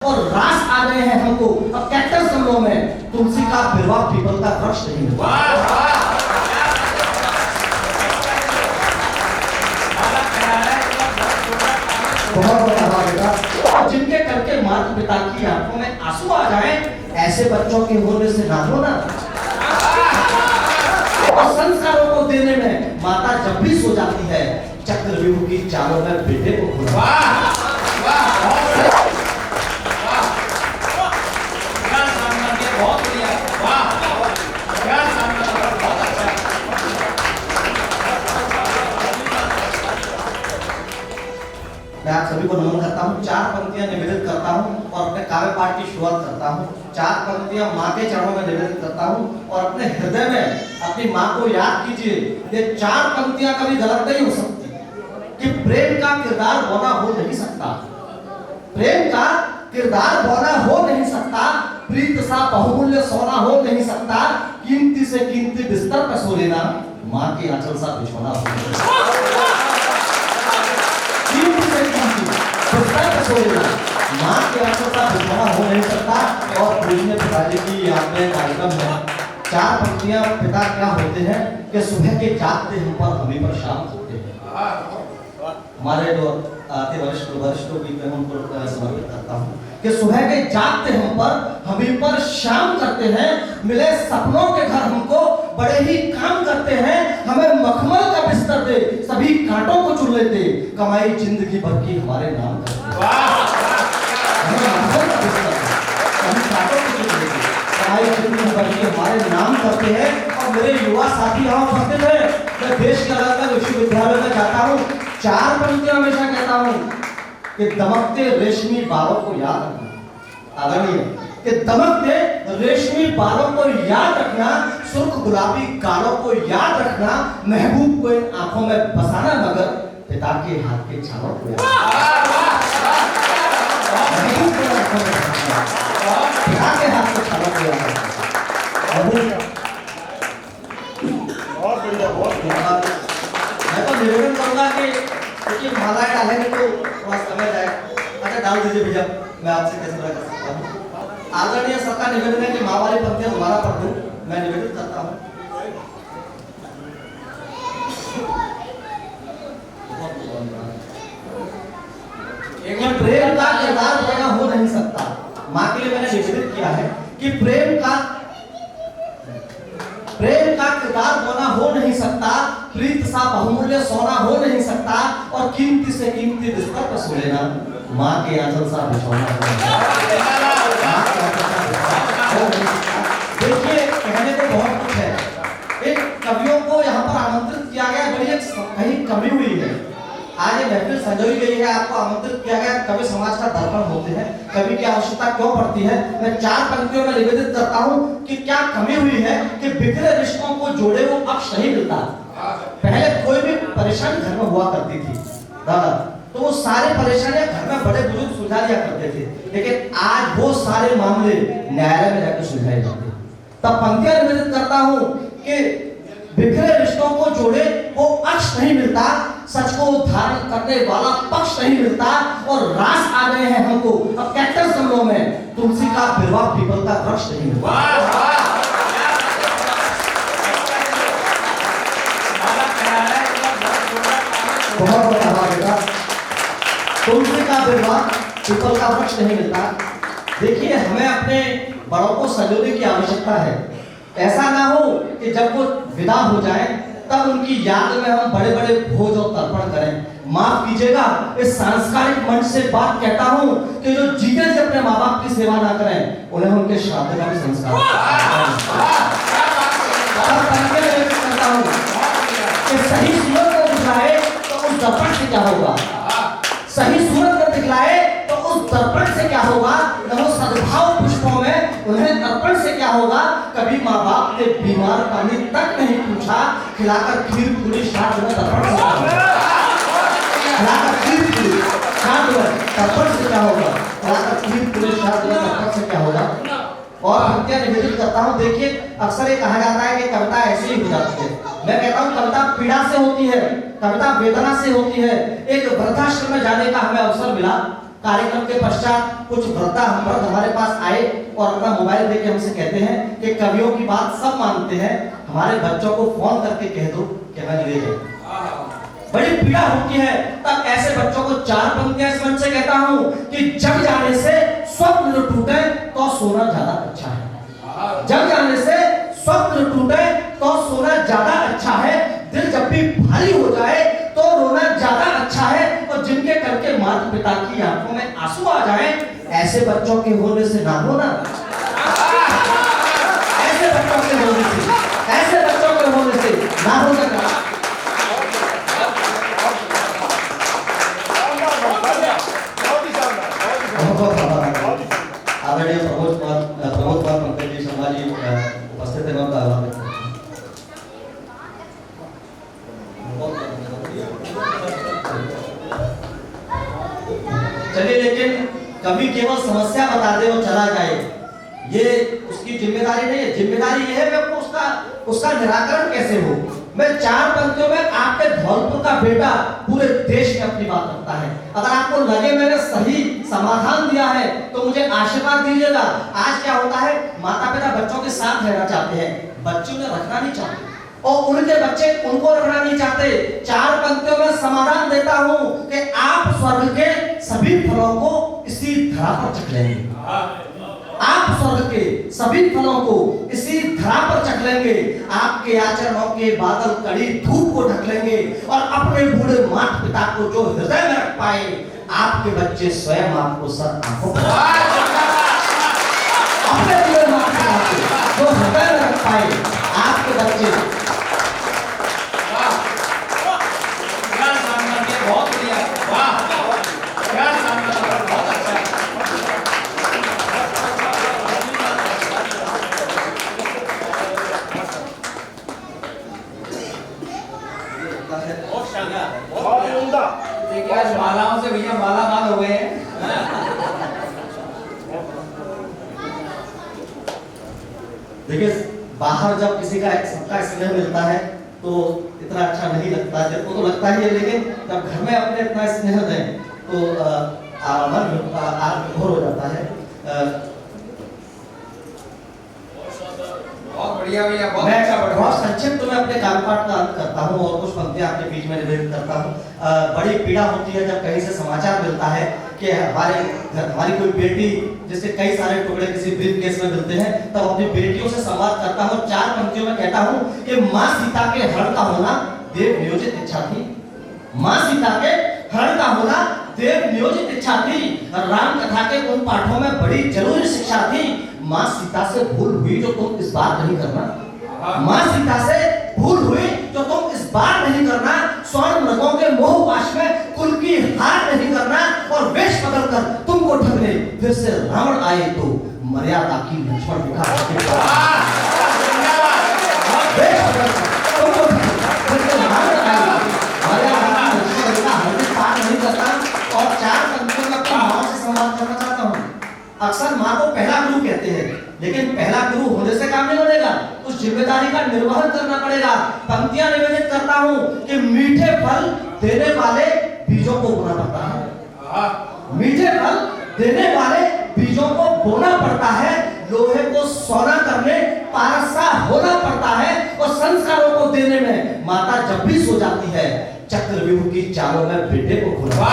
और रास आ गए हैं हमको। अब कैक्टस गमलों में तुलसी का बिरवा पीपल का वृक्ष नहीं मिलता। बहुत बहुत आभार बेटा। और जिनके करके माता पिता की आंखों में आंसू आ जाए, ऐसे बच्चों के होने से ना हो ना। और संस्कारों को देने में माता जब भी सो जाती है, चक्रव्यूह की चालों में बेटे को खुला। मैं आप सभी को नमन करता हूँ। 4 पंक्तियां निवेदित करता हूँ और अपने काव्य पाठ की शुरुआत करता हूँ। 4 पंक्तियां माँ के चरणों में निवेदित करता हूँ और अपने हृदय में अपनी माँ को याद कीजिए। ये 4 पंक्तियां कभी गलत नहीं हो सकती कि प्रेम का किरदार बौना हो नहीं सकता, प्रेम का किरदार बौना हो नहीं सकता, प्रीत सा बहुमूल्य सोना हो नहीं सकता, कीमती से कीमती बिस्तर पर सो लेना, माँ की आंचल सा बिछोना हो नहीं सकता। माँ के आंचल का बिछोना हो नहीं सकता। और पूजनीय पिताजी की याद में कार्यक्रम है। 4 पंक्तियां पिता क्या होते हैं कि सुबह के जागते हम पर हमें पर शाम होते हैं। हमारे जो वरिष्ठों की मैं उनको समर्पित करता हूँ कि सुबह के जागते हम पर हमें पर शाम करते हैं, मिले सपनों के घर हमको बड़े ही काम करते हैं, हमें मखमल का बिस्तर दे सभी कांटों को चुन लेते, कमाई जिंदगी भर की हमारे नाम करते हमारे नाम करते हैं। और मेरे युवा साथी यहाँ उपस्थित है, मैं देश के अलग अलग विश्वविद्यालय में जाता हूँ, 4 पंक्तियां हमेशा कहता हूँ कि दमकते रेशमी बालों को याद रखना। आदरणीय कि दमकते रेशमी बालों को याद रखना, सुर्ख गुलाबी गालों को याद रखना, महबूब को इन आंखों में बसाना, मगर पिता के हाथ के छालों को याद पिता के हाथ के छालों को याद रखना। बहुत बढ़िया, बहुत बढ़िया। मैं तो निवेदन करूंगा कि क्योंकि मालाएं डालेंगे तो थोड़ा समय जाए। अच्छा डाल दीजिए भैया, मैं आपसे कैसे कर सकता हूँ। आदरणीय सबका निवेदन है कि माँ वाली पंक्तियां दोबारा पढ़ दूं, मैं निवेदित करता हूँ। प्रेम का किरदार बना हो नहीं सकता। माँ के लिए मैंने निवेदित किया है कि प्रेम का किरदार बना हो नहीं सकता, प्रीत सा बहुमूल्य सोना हो नहीं सकता, और कीमती से कीमती बिस्तर पर सो लेना, माँ के आंचल सा बिछोना हो नहीं सकता। देखिए कहने को बहुत कुछ है। एक कवियों को यहाँ पर आमंत्रित किया गया, बड़ी एक कहीं कमी हुई है। आज ये महफिल सजाई गई है, आपको आमंत्रित किया गया। कवि समाज का दर्पण होते हैं, कवि की आवश्यकता क्यों पड़ती है। मैं 4 पंक्तियों में निवेदित करता हूँ कि क्या कमी हुई है कि बिखरे रिश्तों को जोड़े वो अक्ष नहीं मिलता। पहले कोई भी परेशानी घर में हुआ करती थी दादा, तो वो सारे परेशानियां घर में बड़े बुजुर्ग सुलझा दिया करते थे, लेकिन आज वो सारे मामले न्यायालय में जाकर सुलझाए जाते। तब पंक्तियां निवेदित करता हूँ कि बिखरे रिश्तों को जोड़े वो अक्ष नहीं मिलता, सच को धारण करने वाला पक्ष नहीं मिलता, और रास आ गए हैं हमको। अब कैक्टस गमलों में तुलसी का बिरवा पीपल का वृक्ष नहीं मिलता। बहुत बहुत आभार बेटा। तुलसी का बिरवा पीपल का वृक्ष नहीं मिलता। देखिए हमें अपने बड़ों को संजोने की आवश्यकता है। ऐसा ना हो कि जब वो विदा हो जाए तब उनकी याद में हम बड़े बड़े भोज और तर्पण करें। माफ कीजिएगा, इस सांस्कारिक मंच से बात कहता हूं कि जो जीते जी अपने माँ बाप की सेवा ना करें, उन्हें उनके श्राद्ध का भी संस्कार करता हूं कि सही सूरत को दिखलाए तो उस दर्पण से क्या होगा, सही सूरत को दिखलाए तो उस दर्पण से क्या होगा, नमो सद्भाव पुष्पों में उन्हें दर्पण से क्या होगा। कभी माँ बाप ने बीमार पानी तक नहीं पूछा, खिलाकर खीर पूरी श्राद्ध में दर्पण से क्या होगा, खिलाकर खीर पूरी श्राद्ध में दर्पण से क्या होगा, खिलाकर खीर पूरी श्राद्ध में दर्पण से क्या होगा। और पंक्तियां निवेदित करता हूँ। देखिए अक्सर ये कहा जाता है कि कविता ऐसे ही हो जाती है। मैं कहता हूँ कविता पीड़ा से होती है, कविता वेदना से होती है। एक वृद्धाश्रम में जाने का हमें अवसर मिला, कार्यक्रम के पश्चात कुछ वृद्धा मर्द हमारे पास आए और अपना मोबाइल देके हमसे कहते हैं कि कवियों की बात सब मानते हैं, हमारे बच्चों को फोन करके कह दो कि मैं ले जाऊं। बड़ी पीड़ा होती है। तब ऐसे बच्चों को 4 पंक्तियां इस मंच से कहता हूं कि जग जाने से स्वप्न न टूटे तो सोना ज्यादा अच्छा है। जग जाने से स्वप्न टूटे तो सोना ज्यादा अच्छा है। दिल जब भी भारी हो जाए तो रोना ज्यादा अच्छा है। और जिनके करके माता पिता की आंखों में आंसू आ जाए, ऐसे बच्चों के होने से ना होना, ऐसे बच्चों के होने से, ऐसे बच्चों के होने से ना हो सका। आदरणीय प्रमोद कुमार पंकज जी शर्मा जी उपस्थित है, उनका आभार व्यक्त करता हूं। चलिए, लेकिन कभी केवल समस्या बता दे और चला जाए, ये उसकी जिम्मेदारी नहीं है। जिम्मेदारी ये है कि उसका निराकरण कैसे हो। मैं 4 पंक्तियों में आपके धौलपुर का बेटा पूरे देश में अपनी बात रखता है। अगर आपको लगे मैंने सही समाधान दिया है तो मुझे आशीर्वाद दीजिएगा। आज क्या होता है, माता पिता बच्चों के साथ रहना चाहते हैं, बच्चे उन्हें रखना नहीं चाहते और उनके बच्चे उनको रखना नहीं चाहते। 4 पंक्तियों में समाधान देता हूं कि आप स्वर्ग के सभी फलों को इसी धरा पर चख लेंगे। आप स्वर्ग के सभी फलों को इसी धरा पर चख लेंगे। आपके आचरणों के बादल कड़ी धूप को ढक लेंगे और अपने बूढ़े माता पिता को जो हृदय में रख पाए, आपके बच्चे स्वयं आपको सर आंखों पर अपने बूढ़े माता पिता को जो हृदय में रख पाए, आपके बच्चे बहुत बढ़िया, वाह क्या शानदार, बहुत अच्छा। बहुत शानदार, बहुत उम्दा। देखिए आज मालाओं से भैया मालामाल हो गए हैं। देखिए, बाहर जब किसी का सबका स्नेह मिलता है तो इतना अच्छा नहीं लगता, जब तो लगता ही है, लेकिन जब घर में अपने इतना स्नेह दें तो मन विभोर हो जाता है। बहुत बढ़िया भैया, बहुत मैं अच्छा। बहुत संक्षिप्त में अपने कार्यपाठ का अंत करता हूँ और कुछ पंक्तियां आपके बीच में निवेदित करता हूँ। बड़ी पीड़ा होती है जब कहीं से समाचार मिलता है कि हमारी कोई बेटी, जिसके कई सारे टुकड़े किसी ब्रीफ केस में मिलते हैं, तब अपनी बेटियों से संवाद करता हूँ। 4 पंक्तियों में कहता हूँ कि माँ सीता के हरण का होना देव नियोजित इच्छा थी। माँ सीता के हरण का होना देव नियोजित इच्छा थी। राम कथा के उन पाठों में बड़ी जरूरी शिक्षा थी। माँ सीता से भूल हुई जो तुम इस बार नहीं करना। माँ सीता से भूल हुई जो तुम इस बार नहीं करना। स्वर्ण मृगों के मोह पाश में कुल की हार नहीं करना और वेश बदल कर तुमको ठगने फिर से रावण आए तो मर्यादा की लक्ष्मण दिखा वेश बदल कर तुमको फिर से रावण आए मर्यादा की लक्ष्मण दिखा हमें पार नहीं करता। और 4 पंक्तियों में अपनी माँ से संवाद करना चाहता हूँ। अक्सर माँ को पहला गुरु कहते हैं, लेकिन पहला गुरु होने से काम नहीं बनेगा, उस जिम्मेदारी का निर्वहन करना पड़ेगा। पंक्तियां निवेदित करता हूं कि मीठे फल देने वाले बीजों को बोना पड़ता है। मीठे फल देने वाले बीजों को बोना पड़ता है। लोहे को सोना करने पारसा होना पड़ता है। और संस्कारों को देने में माता जब भी सो जाती है, चक्रव्यूह की चालों में बेटे को खोला।